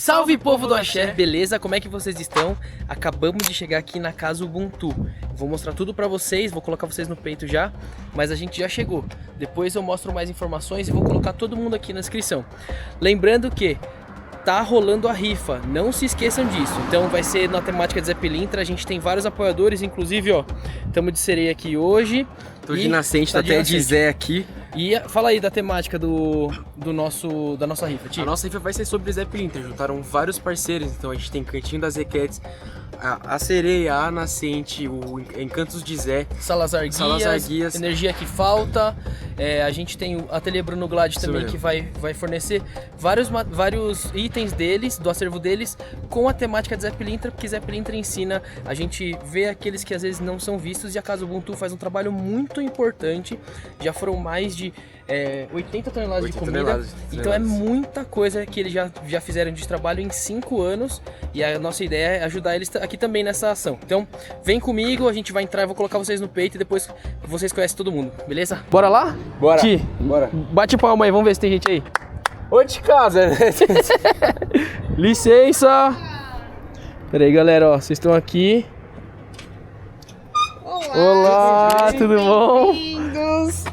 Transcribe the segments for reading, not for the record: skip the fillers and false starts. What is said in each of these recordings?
Salve povo do Axé, beleza? Como é que vocês estão? Acabamos de chegar aqui na casa Ubuntu. Vou mostrar tudo pra vocês, vou colocar vocês no peito já, mas a gente já chegou. Depois eu mostro mais informações e vou colocar todo mundo aqui na descrição. Lembrando que tá rolando a rifa, não se esqueçam disso. Então vai ser na temática de Zé Pilintra, a gente tem vários apoiadores, inclusive ó, estamos de sereia aqui hoje. Tô de nascente, tá até de Zé aqui. E fala aí da temática da nossa rifa, tio. A nossa rifa vai ser sobre Zé Pilintra, juntaram vários parceiros, então a gente tem Cantinho das Zequetes, a Sereia, a Nascente, o Encantos de Zé, Salazar Guias, Energia que Falta, a gente tem o Ateliê Bruno Glad também que vai fornecer vários itens deles, do acervo deles, com a temática de Zé Pilintra, porque Zé Pilintra ensina a gente ver aqueles que às vezes não são vistos, e a Casa Ubuntu faz um trabalho muito importante, já foram mais de 80 toneladas de comida, então é muita coisa que eles já fizeram de trabalho em 5 anos, e a nossa ideia é ajudar eles aqui também nessa ação. Então vem comigo, a gente vai entrar, eu vou colocar vocês no peito e depois vocês conhecem todo mundo, beleza? Bora lá? Bora! Ti, bora! Bate palma aí, vamos ver se tem gente aí. Oi de casa! Licença! Pera aí galera, ó, vocês estão aqui. Olá, tudo bom? Bem-vindos!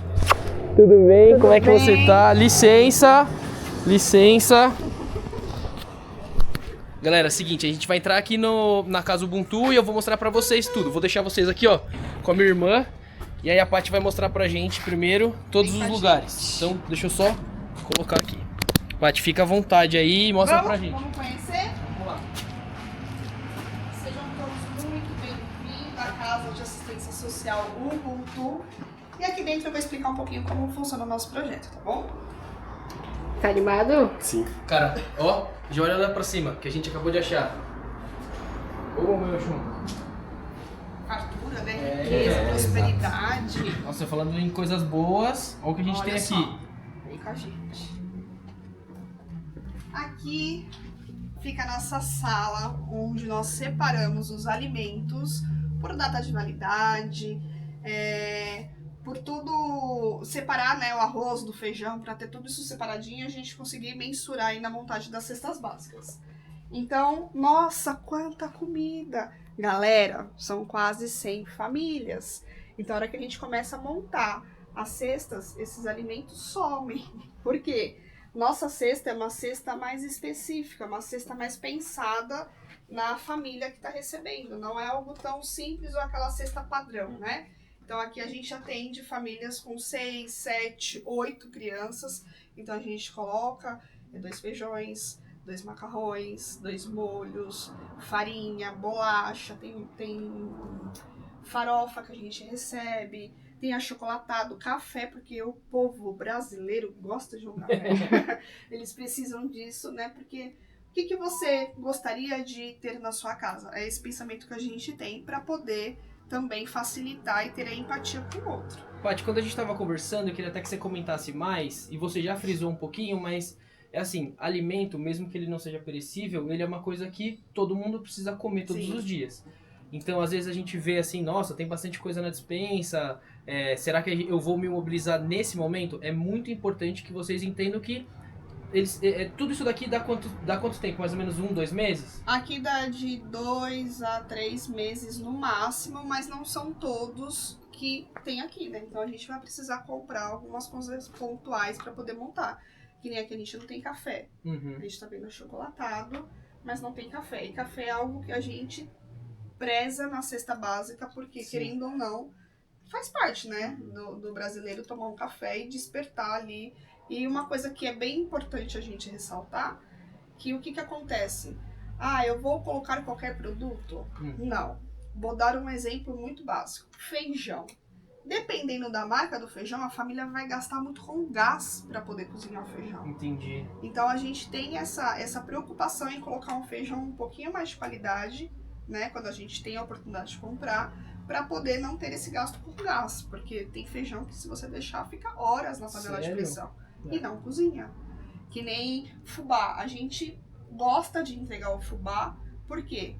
Tudo bem? Tudo Como é que bem? você tá? Licença! Licença! Galera, é o seguinte, a gente vai entrar aqui na casa Ubuntu e eu vou mostrar pra vocês tudo. Vou deixar vocês aqui, ó, com a minha irmã. E aí a Paty vai mostrar pra gente primeiro todos os lugares. Então, deixa eu só colocar aqui. Paty, fica à vontade aí e mostra pra gente. Vamos conhecer? Vamos lá. Sejam todos muito bem-vindos à Casa de Assistência Social Ubuntu. E aqui dentro eu vou explicar um pouquinho como funciona o nosso projeto, tá bom? Tá animado? Sim. Cara, ó, já olha lá pra cima, que a gente acabou de achar. Ô, meu chum. Fartura, né? Riqueza, prosperidade. Nossa, falando em coisas boas, olha o que a gente Olha tem só. aqui. Vem com a gente. Aqui fica a nossa sala, onde nós separamos os alimentos por data de validade, por tudo, separar, né, o arroz do feijão, para ter tudo isso separadinho, a gente conseguir mensurar aí na montagem das cestas básicas. Então, nossa, quanta comida! Galera, são quase 100 famílias. Então, a hora que a gente começa a montar as cestas, esses alimentos somem. Por quê? Nossa cesta é uma cesta mais específica, uma cesta mais pensada na família que está recebendo. Não é algo tão simples ou aquela cesta padrão, né? Então aqui a gente atende famílias com 6, 7, 8 crianças. Então a gente coloca 2 feijões, 2 macarrões, 2 molhos, farinha, bolacha, tem farofa que a gente recebe, tem achocolatado, café, porque o povo brasileiro gosta de um café. Eles precisam disso, né? Porque o que você gostaria de ter na sua casa? É esse pensamento que a gente tem para poder também facilitar e ter a empatia com o outro. Paty, quando a gente tava conversando, eu queria até que você comentasse mais, e você já frisou um pouquinho, mas é assim, alimento, mesmo que ele não seja perecível, ele é uma coisa que todo mundo precisa comer todos Sim. os dias. Então, às vezes a gente vê assim, nossa, tem bastante coisa na despensa, será que eu vou me mobilizar nesse momento? É muito importante que vocês entendam que tudo isso daqui dá quanto tempo? Mais ou menos 1, 2 meses? Aqui dá de 2 a 3 meses no máximo, mas não são todos que tem aqui, né? Então a gente vai precisar comprar algumas coisas pontuais para poder montar. Que nem aqui a gente não tem café. Uhum. A gente tá vendo achocolatado, mas não tem café. E café é algo que a gente preza na cesta básica, porque Sim. querendo ou não, faz parte, né? Do brasileiro tomar um café e despertar ali. E uma coisa que é bem importante a gente ressaltar, que o que acontece? Ah, eu vou colocar qualquer produto? Não. Vou dar um exemplo muito básico. Feijão. Dependendo da marca do feijão, a família vai gastar muito com gás para poder cozinhar o feijão. Entendi. Então a gente tem essa preocupação em colocar um feijão um pouquinho mais de qualidade, né? Quando a gente tem a oportunidade de comprar, para poder não ter esse gasto com gás. Porque tem feijão que se você deixar, fica horas na panela de pressão. E não cozinha. Que nem fubá. A gente gosta de entregar o fubá porque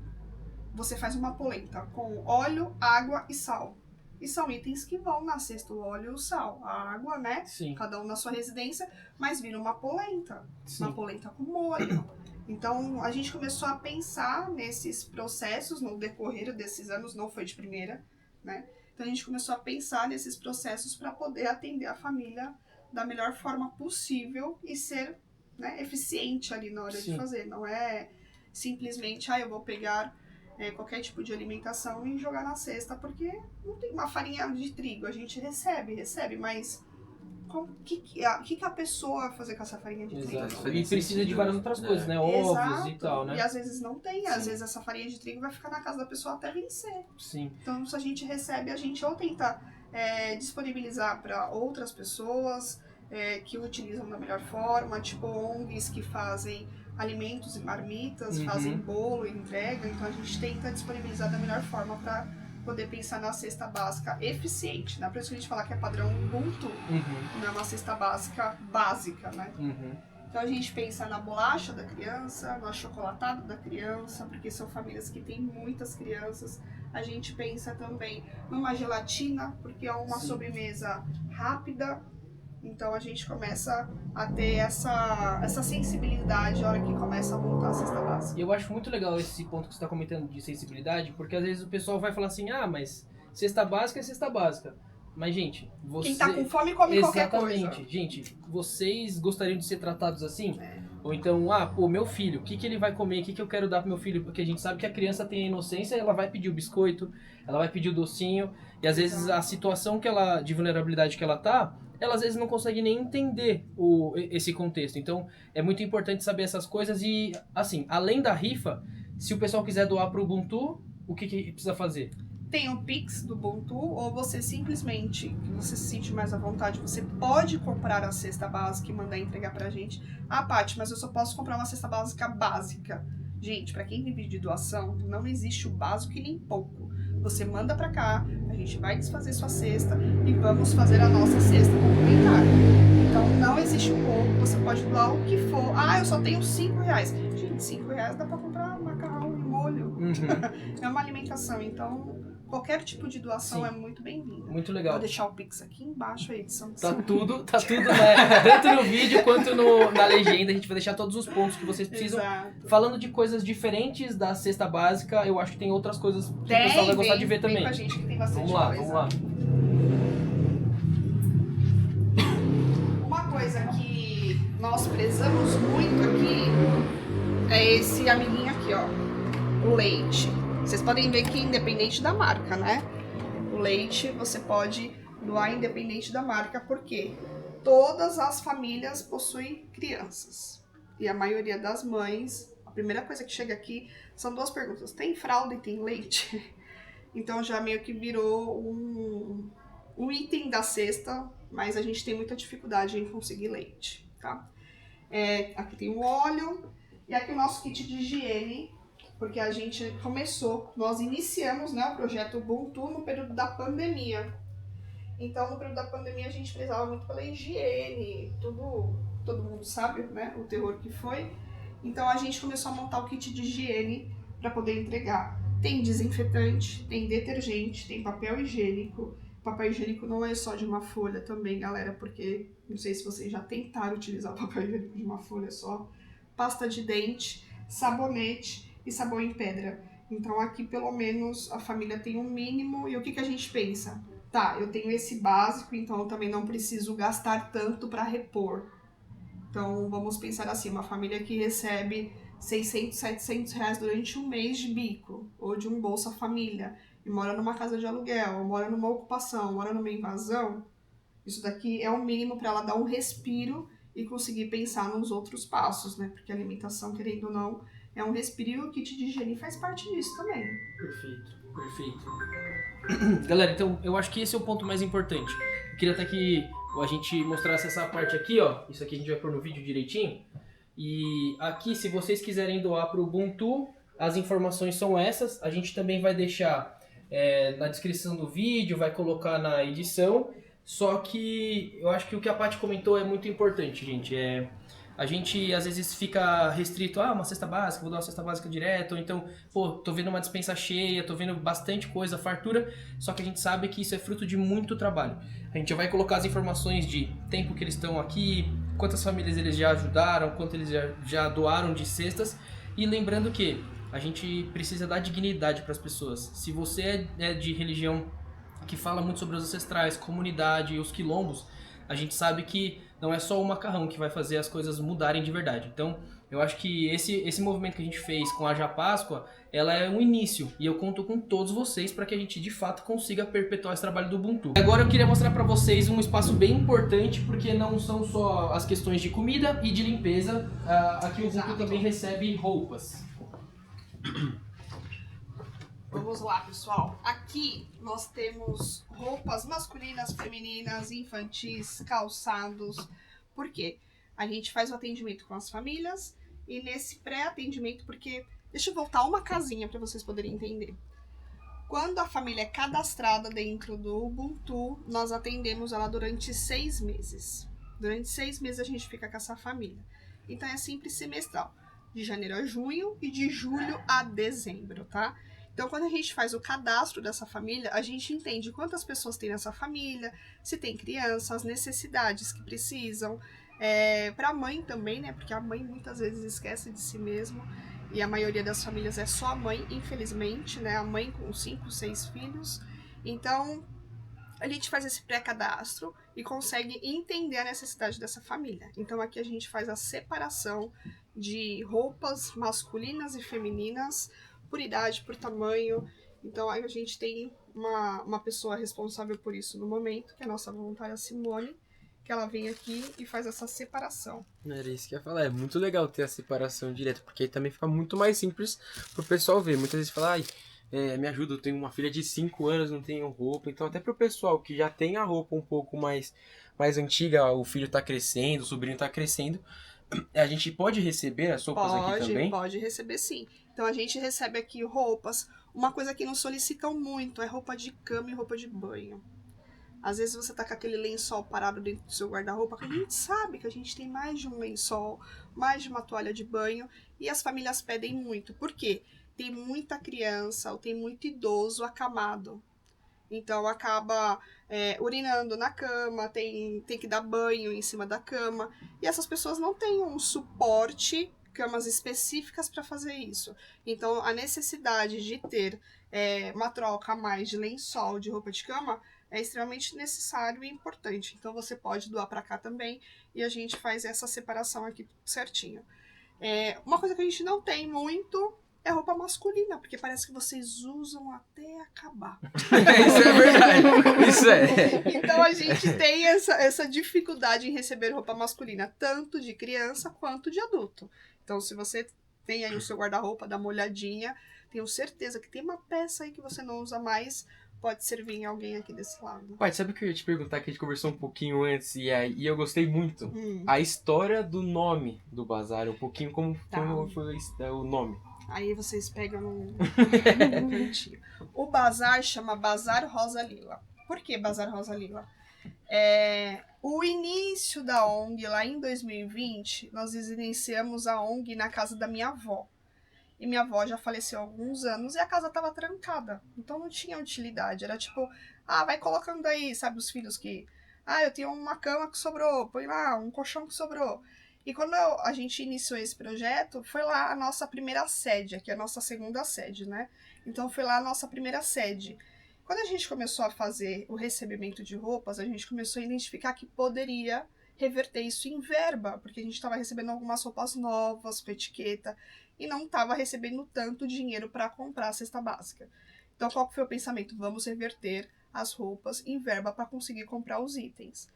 você faz uma polenta com óleo, água e sal. E são itens que vão na cesta, o óleo e o sal. A água, né? Sim. Cada um na sua residência, mas vira uma polenta. Sim. Uma polenta com molho. Então, a gente começou a pensar nesses processos no decorrer desses anos, não foi de primeira, né? Então, a gente começou a pensar nesses processos para poder atender a família da melhor forma possível e ser, né, eficiente ali na hora de fazer. Não é simplesmente, eu vou pegar qualquer tipo de alimentação e jogar na cesta, porque não tem uma farinha de trigo. A gente recebe, mas o que a pessoa vai fazer com essa farinha de trigo? Exato. E precisa de várias outras coisas, né? Ovos e tal, né? E às vezes não tem, às vezes essa farinha de trigo vai ficar na casa da pessoa até vencer. Sim. Então, se a gente recebe, a gente ou tenta disponibilizar para outras pessoas que utilizam da melhor forma, tipo ONGs que fazem alimentos e marmitas, fazem bolo e entrega, então a gente tenta disponibilizar da melhor forma para poder pensar na cesta básica eficiente, né? Por isso que a gente fala que é padrão Ubuntu, não é uma cesta básica básica, né? Então a gente pensa na bolacha da criança, no achocolatado da criança, porque são famílias que têm muitas crianças. A gente pensa também numa gelatina, porque é uma sobremesa rápida. Então a gente começa a ter essa sensibilidade na hora que começa a montar a cesta básica. E eu acho muito legal esse ponto que você está comentando de sensibilidade, porque às vezes o pessoal vai falar assim, mas cesta básica é cesta básica. Mas, gente, quem tá com fome come qualquer coisa. Exatamente. Gente, vocês gostariam de ser tratados assim? Ou então, meu filho, o que ele vai comer? O que eu quero dar pro meu filho? Porque a gente sabe que a criança tem a inocência, ela vai pedir o biscoito, ela vai pedir o docinho, e às vezes a situação de vulnerabilidade que ela tá, ela às vezes não consegue nem entender esse contexto. Então, é muito importante saber essas coisas e, assim, além da rifa, se o pessoal quiser doar pro Ubuntu, o que precisa fazer? Tem o Pix do Ubuntu, ou você simplesmente, que você se sente mais à vontade, você pode comprar a cesta básica e mandar entregar pra gente. Paty, mas eu só posso comprar uma cesta básica básica. Gente, pra quem vive de doação, não existe o básico e nem pouco. Você manda pra cá, a gente vai desfazer sua cesta e vamos fazer a nossa cesta complementar. Então não existe pouco, você pode doar o que for. Eu só tenho R$5. Gente, R$5 dá pra comprar macarrão e molho. É uma alimentação, então qualquer tipo de doação é muito bem-vinda. Muito legal. Vou deixar o Pix aqui embaixo, a edição. Tá tudo, né? Tanto no vídeo quanto na legenda. A gente vai deixar todos os pontos que vocês precisam. Exato. Falando de coisas diferentes da cesta básica, eu acho que tem outras coisas que o pessoal vai gostar de ver também. Vem com a gente que tem bastante Vamos lá. Uma coisa que nós prezamos muito aqui é esse amiguinho aqui, ó. O leite. Vocês podem ver que independente da marca, né? O leite você pode doar independente da marca, porque todas as famílias possuem crianças. E a maioria das mães, a primeira coisa que chega aqui são duas perguntas. Tem fralda e tem leite? Então já meio que virou um item da cesta, mas a gente tem muita dificuldade em conseguir leite, tá? Aqui tem o óleo e aqui o nosso kit de higiene, porque a gente nós iniciamos, né, o projeto Ubuntu no período da pandemia. Então, no período da pandemia, a gente prezava muito pela higiene, todo mundo sabe, né, o terror que foi. Então, a gente começou a montar o kit de higiene para poder entregar. Tem desinfetante, tem detergente, tem papel higiênico. Papel higiênico não é só de uma folha também, galera, porque não sei se vocês já tentaram utilizar o papel higiênico de uma folha só. Pasta de dente, sabonete e sabão em pedra. Então aqui pelo menos a família tem um mínimo. E o que a gente pensa? Eu tenho esse básico, então eu também não preciso gastar tanto para repor. Então vamos pensar assim, uma família que recebe 600, 700 reais durante um mês de bico, ou de um Bolsa Família, e mora numa casa de aluguel, ou mora numa ocupação, mora numa invasão, isso daqui é o mínimo para ela dar um respiro e conseguir pensar nos outros passos, né? Porque a alimentação, querendo ou não, é um respiro e o kit de higiene faz parte disso também. Perfeito. Galera, então eu acho que esse é o ponto mais importante. Eu queria até que a gente mostrasse essa parte aqui, ó. Isso aqui a gente vai pôr no vídeo direitinho. E aqui, se vocês quiserem doar para o Ubuntu, as informações são essas. A gente também vai deixar na descrição do vídeo, vai colocar na edição. Só que eu acho que o que a Paty comentou é muito importante, gente. A gente às vezes fica restrito, uma cesta básica, vou dar uma cesta básica direto, ou então, tô vendo uma despensa cheia, tô vendo bastante coisa, fartura, só que a gente sabe que isso é fruto de muito trabalho. A gente já vai colocar as informações de tempo que eles estão aqui, quantas famílias eles já ajudaram, quanto eles já doaram de cestas. E lembrando que a gente precisa dar dignidade para as pessoas. Se você é de religião que fala muito sobre os ancestrais, comunidade e os quilombos, a gente sabe que não é só o macarrão que vai fazer as coisas mudarem de verdade. Então, eu acho que esse movimento que a gente fez com a Já Páscoa, ela é um início. E eu conto com todos vocês para que a gente, de fato, consiga perpetuar esse trabalho do Ubuntu. Agora eu queria mostrar para vocês um espaço bem importante, porque não são só as questões de comida e de limpeza. Aqui o Ubuntu também recebe roupas. Vamos lá, pessoal. Aqui nós temos roupas masculinas, femininas, infantis, calçados. Por quê? A gente faz o atendimento com as famílias e nesse pré-atendimento, porque... Deixa eu voltar uma casinha para vocês poderem entender. Quando a família é cadastrada dentro do Ubuntu, nós atendemos ela durante 6 meses. Durante 6 meses a gente fica com essa família. Então é sempre semestral. De janeiro a junho e de julho a dezembro, tá? Então, quando a gente faz o cadastro dessa família, a gente entende quantas pessoas tem nessa família, se tem criança, as necessidades que precisam. Para a mãe também, né? Porque a mãe muitas vezes esquece de si mesma. E a maioria das famílias é só a mãe, infelizmente, né? A mãe com 5, 6 filhos. Então, a gente faz esse pré-cadastro e consegue entender a necessidade dessa família. Então, aqui a gente faz a separação de roupas masculinas e femininas, por idade, por tamanho. Então aí a gente tem uma pessoa responsável por isso no momento, que é a nossa voluntária Simone, que ela vem aqui e faz essa separação. Era isso que eu ia falar, é muito legal ter a separação direta, porque aí também fica muito mais simples pro pessoal ver. Muitas vezes fala, me ajuda, eu tenho uma filha de 5 anos, não tenho roupa. Então até pro pessoal que já tem a roupa um pouco mais antiga, o filho tá crescendo, o sobrinho tá crescendo, a gente pode receber as roupas aqui também? Pode receber sim. Então a gente recebe aqui roupas. Uma coisa que nos solicitam muito é roupa de cama e roupa de banho. Às vezes você tá com aquele lençol parado dentro do seu guarda-roupa, que a gente sabe que a gente tem mais de um lençol, mais de uma toalha de banho, e as famílias pedem muito. Por quê? Tem muita criança ou tem muito idoso acamado. Então acaba urinando na cama, tem que dar banho em cima da cama. E essas pessoas não têm um suporte, camas específicas para fazer isso. Então a necessidade de ter uma troca a mais de lençol, de roupa de cama, é extremamente necessário e importante. Então você pode doar para cá também e a gente faz essa separação aqui certinho. Uma coisa que a gente não tem muito é roupa masculina, porque parece que vocês usam até acabar. Isso é verdade, isso é. Então a gente tem essa dificuldade em receber roupa masculina, tanto de criança quanto de adulto. Então se você tem aí o seu guarda-roupa, dá uma olhadinha, tenho certeza que tem uma peça aí que você não usa mais, pode servir em alguém aqui desse lado. Pai, sabe o que eu ia te perguntar, que a gente conversou um pouquinho antes e eu gostei muito? A história do nome do bazar, um pouquinho como foi o nome. Aí vocês pegam num cantinho. O bazar chama Bazar Rosa Lila. Por que Bazar Rosa Lila? O início da ONG, lá em 2020, nós iniciamos a ONG na casa da minha avó. E minha avó já faleceu há alguns anos e a casa estava trancada. Então não tinha utilidade. Era tipo, vai colocando aí, sabe, os filhos que... eu tenho uma cama que sobrou, põe lá, um colchão que sobrou. E quando a gente iniciou esse projeto, foi lá a nossa primeira sede, aqui é a nossa segunda sede, né? Então foi lá a nossa primeira sede. Quando a gente começou a fazer o recebimento de roupas, a gente começou a identificar que poderia reverter isso em verba, porque a gente estava recebendo algumas roupas novas, com etiqueta, e não estava recebendo tanto dinheiro para comprar a cesta básica. Então qual que foi o pensamento? Vamos reverter as roupas em verba para conseguir comprar os itens.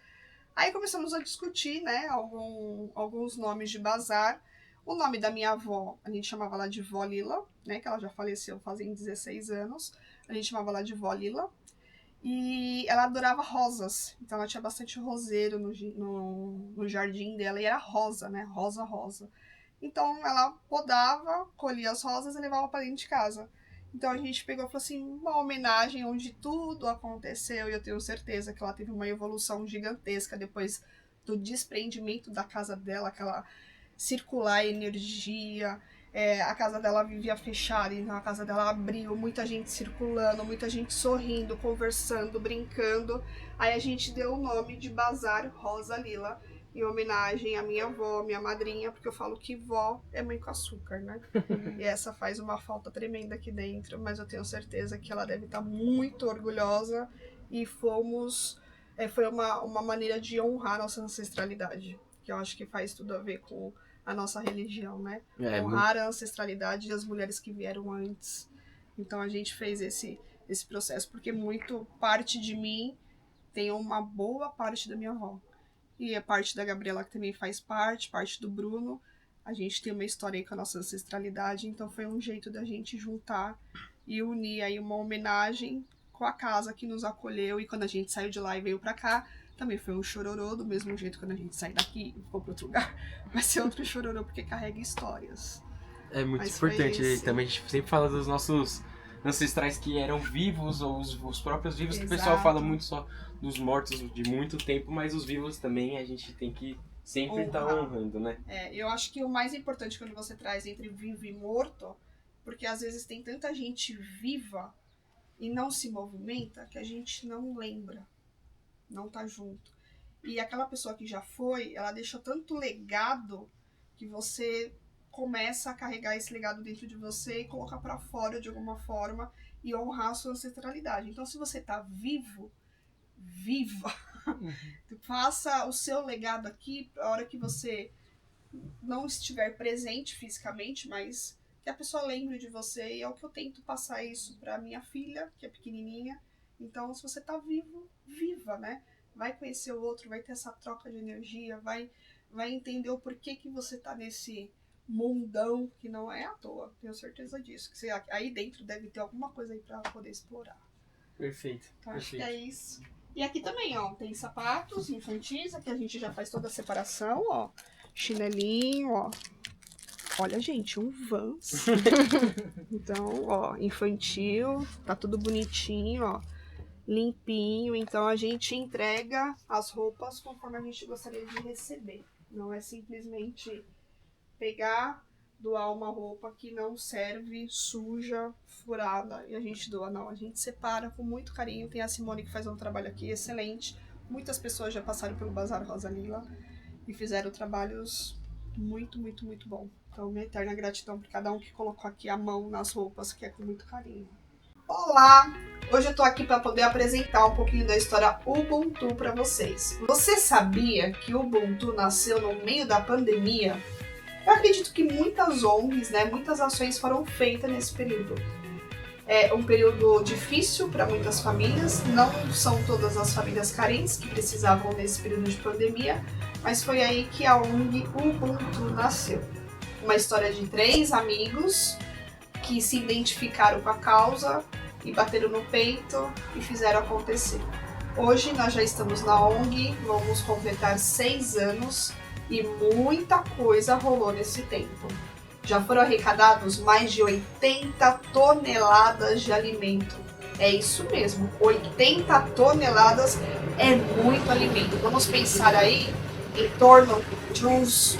Aí começamos a discutir, né, alguns nomes de bazar. O nome da minha avó, a gente chamava lá de Vó Lila, né, que ela já faleceu fazem 16 anos. A gente chamava lá de Vó Lila. E ela adorava rosas, então ela tinha bastante roseiro no jardim dela, e era rosa, né, rosa. Então ela podava, colhia as rosas e levava para dentro de casa. Então a gente pegou e falou assim, uma homenagem onde tudo aconteceu, e eu tenho certeza que ela teve uma evolução gigantesca depois do desprendimento da casa dela, aquela circular energia. A casa dela vivia fechada, então a casa dela abriu, muita gente circulando, muita gente sorrindo, conversando, brincando. Aí a gente deu o nome de Bazar Rosa Lila, em homenagem à minha avó, minha madrinha, porque eu falo que vó é mãe com açúcar, né? E essa faz uma falta tremenda aqui dentro, mas eu tenho certeza que ela deve estar muito orgulhosa e foi uma maneira de honrar nossa ancestralidade, que eu acho que faz tudo a ver com a nossa religião, né? Honrar a ancestralidade das mulheres que vieram antes. Então a gente fez esse processo, porque muito parte de mim tem uma boa parte da minha avó. E a parte da Gabriela que também faz parte do Bruno. A gente tem uma história aí com a nossa ancestralidade, então foi um jeito da gente juntar e unir aí uma homenagem com a casa que nos acolheu. E quando a gente saiu de lá e veio pra cá, também foi um chororô, do mesmo jeito quando a gente sair daqui e for pra outro lugar. Vai ser outro chororô, porque carrega histórias. É muito importante, também a gente sempre fala dos nossos ancestrais que eram vivos, ou os próprios vivos, que o pessoal fala muito só dos mortos de muito tempo, mas os vivos também a gente tem que sempre estar honrando, né? Eu acho que o mais importante quando você traz entre vivo e morto, porque às vezes tem tanta gente viva e não se movimenta que a gente não lembra, não tá junto. E aquela pessoa que já foi, ela deixou tanto legado que você começa a carregar esse legado dentro de você e colocar pra fora de alguma forma e honrar a sua ancestralidade. Então, se você tá viva, faça o seu legado aqui a hora que você não estiver presente fisicamente, mas que a pessoa lembre de você. E é o que eu tento passar isso pra minha filha, que é pequenininha. Então, se você tá viva, né? Vai conhecer o outro, vai ter essa troca de energia, vai entender o porquê que você tá nesse mundão, que não é à toa, tenho certeza disso. Que aí dentro deve ter alguma coisa aí pra poder explorar. Perfeito. Então, acho que é isso. E aqui também, ó, tem sapatos infantis, aqui a gente já faz toda a separação, ó. Chinelinho, ó. Olha, gente, um Vans. Então, ó, infantil, tá tudo bonitinho, ó. Limpinho, então a gente entrega as roupas conforme a gente gostaria de receber. Não é simplesmente pegar, doar uma roupa que não serve, suja, furada, e a gente doa. Não, a gente separa com muito carinho. Tem a Simone que faz um trabalho aqui excelente. Muitas pessoas já passaram pelo Bazar Rosa Lila e fizeram trabalhos muito, muito, muito bom. Então, minha eterna gratidão por cada um que colocou aqui a mão nas roupas, que é com muito carinho. Olá! Hoje eu tô aqui para poder apresentar um pouquinho da história Ubuntu para vocês. Você sabia que o Ubuntu nasceu no meio da pandemia? Eu acredito que muitas ONGs, né, muitas ações foram feitas nesse período. É um período difícil para muitas famílias, não são todas as famílias carentes que precisavam nesse período de pandemia, mas foi aí que a ONG Ubuntu nasceu. Uma história de 3 amigos que se identificaram com a causa e bateram no peito e fizeram acontecer. Hoje nós já estamos na ONG, vamos completar 6 anos e muita coisa rolou nesse tempo. Já foram arrecadados mais de 80 toneladas de alimento. É isso mesmo, 80 toneladas é muito alimento. Vamos pensar aí em torno de uns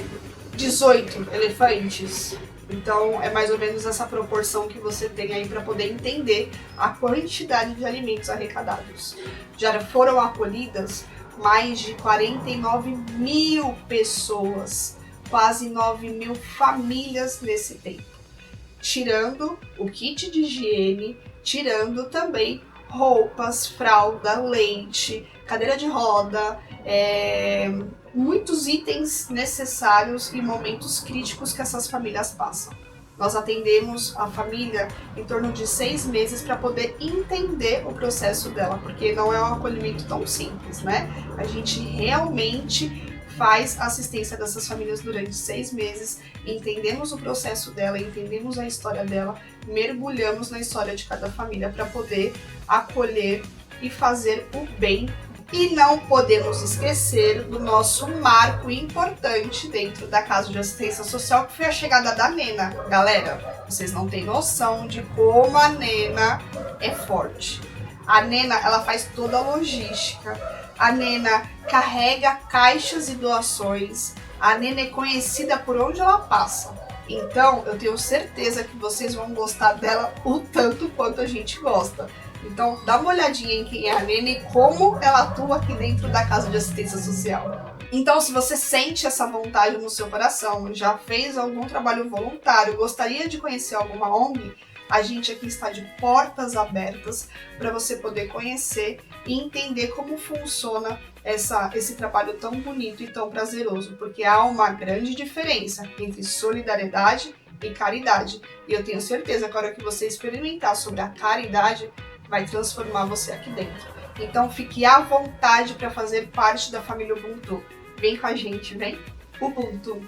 18 elefantes. Então, é mais ou menos essa proporção que você tem aí para poder entender a quantidade de alimentos arrecadados. Já foram acolhidas mais de 49 mil pessoas, quase 9 mil famílias nesse tempo. Tirando o kit de higiene, tirando também roupas, fralda, leite, cadeira de roda, muitos itens necessários em momentos críticos que essas famílias passam. Nós atendemos a família em torno de 6 meses para poder entender o processo dela, porque não é um acolhimento tão simples, né? A gente realmente faz assistência dessas famílias durante 6 meses, entendemos o processo dela, entendemos a história dela, mergulhamos na história de cada família para poder acolher e fazer o bem. E não podemos esquecer do nosso marco importante dentro da Casa de Assistência Social, que foi a chegada da Nena. Galera, vocês não têm noção de como a Nena é forte. A Nena, ela faz toda a logística. A Nena carrega caixas e doações. A Nena é conhecida por onde ela passa. Então, eu tenho certeza que vocês vão gostar dela o tanto quanto a gente gosta. Então, dá uma olhadinha em quem é a Nena e como ela atua aqui dentro da Casa de Assistência Social. Então, se você sente essa vontade no seu coração, já fez algum trabalho voluntário, gostaria de conhecer alguma ONG, a gente aqui está de portas abertas para você poder conhecer e entender como funciona esse trabalho tão bonito e tão prazeroso, porque há uma grande diferença entre solidariedade e caridade. E eu tenho certeza que a hora que você experimentar sobre a caridade, vai transformar você aqui dentro. Então fique à vontade para fazer parte da família Ubuntu. Vem com a gente, vem! Ubuntu!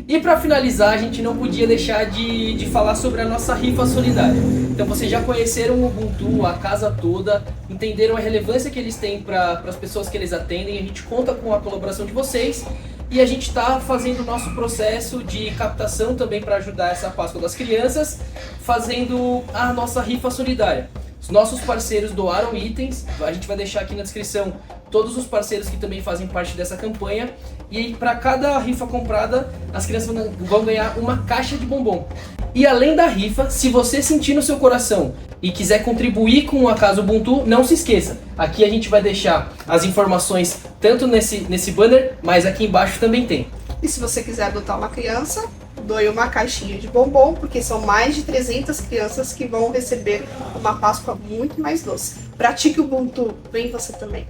E para finalizar, a gente não podia deixar de falar sobre a nossa rifa solidária. Então vocês já conheceram o Ubuntu, a casa toda, entenderam a relevância que eles têm para as pessoas que eles atendem. A gente conta com a colaboração de vocês e a gente está fazendo o nosso processo de captação também para ajudar essa Páscoa das crianças, fazendo a nossa rifa solidária. Os nossos parceiros doaram itens, a gente vai deixar aqui na descrição todos os parceiros que também fazem parte dessa campanha. E para cada rifa comprada, as crianças vão ganhar uma caixa de bombom. E além da rifa, se você sentir no seu coração e quiser contribuir com a Casa Ubuntu, não se esqueça. Aqui a gente vai deixar as informações tanto nesse banner, mas aqui embaixo também tem. E se você quiser adotar uma criança, doe uma caixinha de bombom, porque são mais de 300 crianças que vão receber uma Páscoa muito mais doce. Pratique o Ubuntu, vem você também.